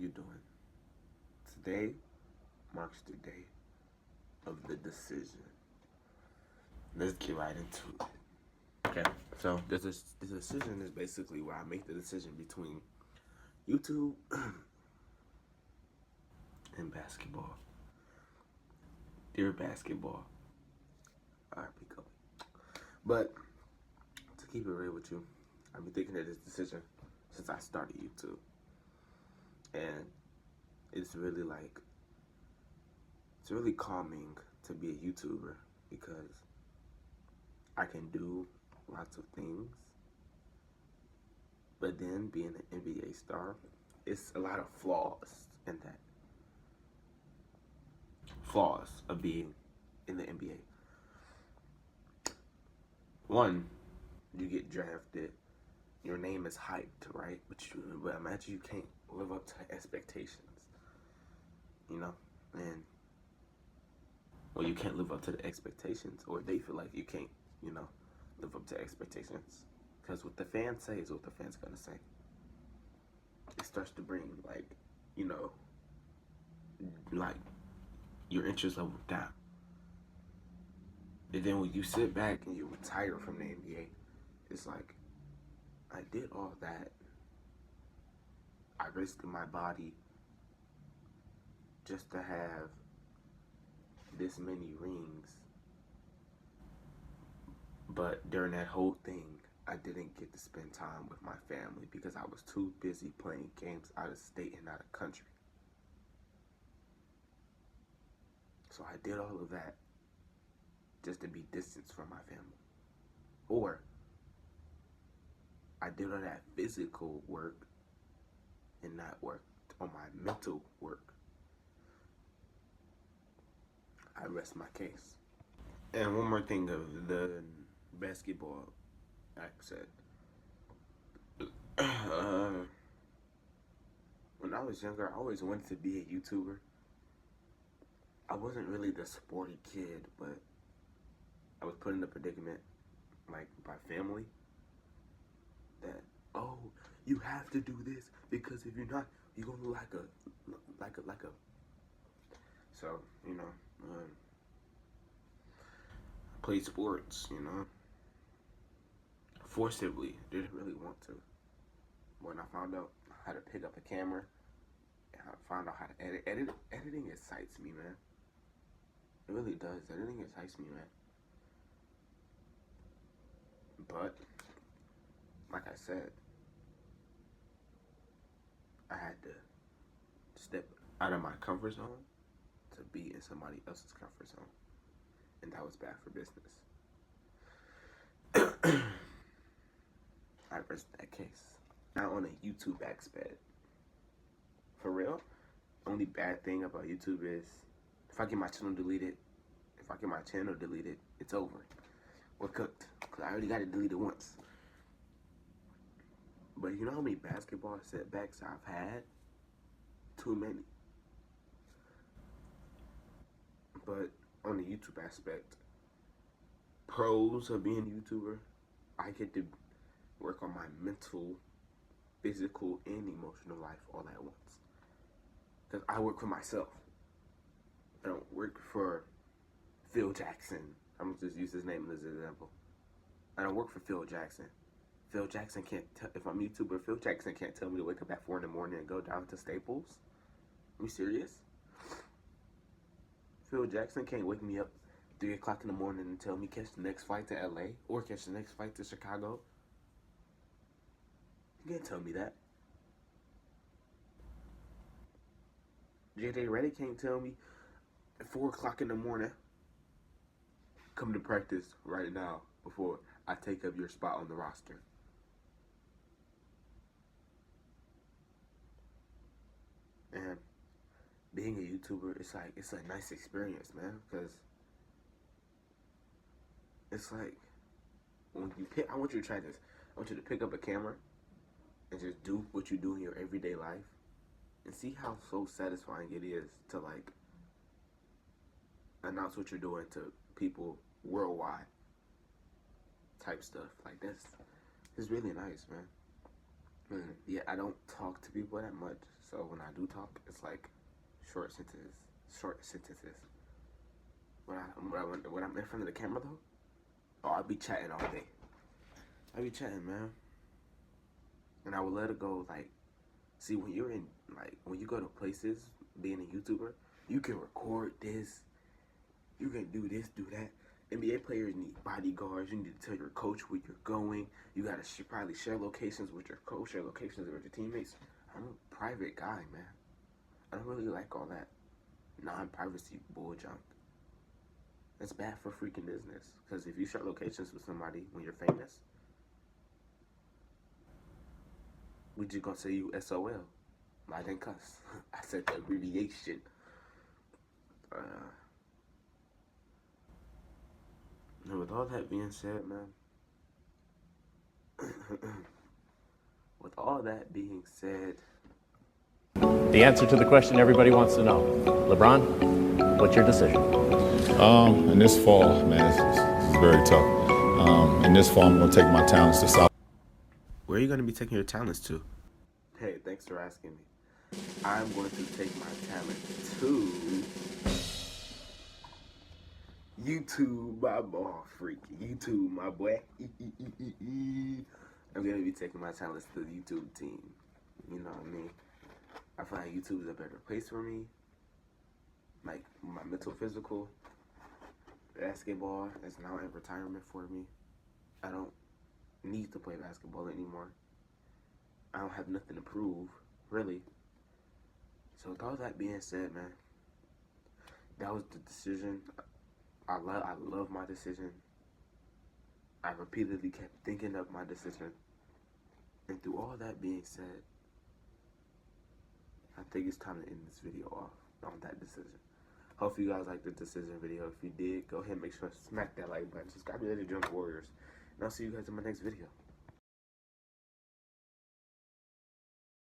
you doing? Today marks the day of the decision. Let's get right into it. Okay, so this decision is basically where I make the decision between YouTube and basketball. Dear basketball, R.I.P. Kobe. But to keep it real with you, I've been thinking of this decision since I started YouTube, and it's really like it's really calming to be a YouTuber because I can do lots of things, but then being an NBA star, it's a lot of flaws in that. Flaws of being in the NBA. One, you get drafted, your name is hyped, right? But imagine you can't live up to the expectations, you know? And well, you can't live up to the expectations, or they feel like you can't, live up to expectations. Because what the fans say is what the fans gonna say. It starts to bring you know, like your interest level down. And then when you sit back and you retire from the NBA, it's like I did all that. I risked my body just to have this many rings. But during that whole thing, I didn't get to spend time with my family because I was too busy playing games out of state and out of country. So I did all of that just to be distanced from my family. Or I did all that physical work and not worked on my mental work. I rest my case. And one more thing of the basketball accent. When I was younger, I always wanted to be a YouTuber. I wasn't really the sporty kid, but I was put in a predicament, like by family, that you have to do this because if you're not, you're gonna look like a. So I played sports, forcibly. Didn't really want to. When I found out how to pick up a camera, and I found out how to editing excites me, man. It really does. Editing excites me, man. But like I said, I had to step out of my comfort zone to be in somebody else's comfort zone, and that was bad for business. I rest that case. Now on a YouTube aspect, for real, only bad thing about YouTube is if I get my channel deleted, it's over. We're cooked. Cause I already got it deleted once. But you know how many basketball setbacks I've had? Too many. But on the YouTube aspect, pros of being a YouTuber, I get to work on my mental, physical, and emotional life all at once. Because I work for myself. I don't work for Phil Jackson. I'm gonna just use his name as an example. I don't work for Phil Jackson. Phil Jackson can't if I'm a YouTuber, Phil Jackson can't tell me to wake up at 4 in the morning and go down to Staples. Are you serious? Phil Jackson can't wake me up 3 o'clock in the morning and tell me catch the next flight to LA or catch the next flight to Chicago. You can't tell me that. JJ Redick can't tell me at 4 o'clock in the morning, come to practice right now before I take up your spot on the roster. And being a YouTuber, it's a nice experience, man, because it's like when you pick. I want you to try this. I want you to pick up a camera and just do what you do in your everyday life, and see how so satisfying it is to announce what you're doing to people worldwide. Type stuff like this. It's really nice, man. Yeah, I don't talk to people that much, So when I do talk, it's like short sentences. Short sentences. When I'm in front of the camera though, oh, I'll be chatting all day. I be chatting, man. And I would let it go. Like, see, when you're in, like, when you go to places, being a YouTuber, you can record this. You can do this, do that. NBA players need bodyguards. You need to tell your coach where you're going. You gotta probably share locations with your coach, share locations with your teammates. I'm a private guy, man. I don't really like all that non-privacy bull junk. It's bad for freaking business. Because if you share locations with somebody when you're famous, we just gonna say you SOL. I didn't cuss. I said the abbreviation. And with all that being said, man, with all that being said, the answer to the question everybody wants to know. LeBron, what's your decision? In this fall, man, it's very tough. In this fall, I'm going to take my talents to South. Where are you going to be taking your talents to? Hey, thanks for asking me. I'm going to take my talent to YouTube, my ball freak. YouTube, my boy. I'm going to be taking my talents to the YouTube team. You know what I mean? I feel like YouTube is a better place for me. Like, my mental, physical. Basketball is now in retirement for me. I don't need to play basketball anymore. I don't have nothing to prove, really. So with all that being said, man, that was the decision. I love my decision. I repeatedly kept thinking of my decision. And through all that being said, I think it's time to end this video off on that decision. Hope you guys liked the decision video. If you did, go ahead and make sure to smack that like button. Subscribe to the Junk Warriors. And I'll see you guys in my next video.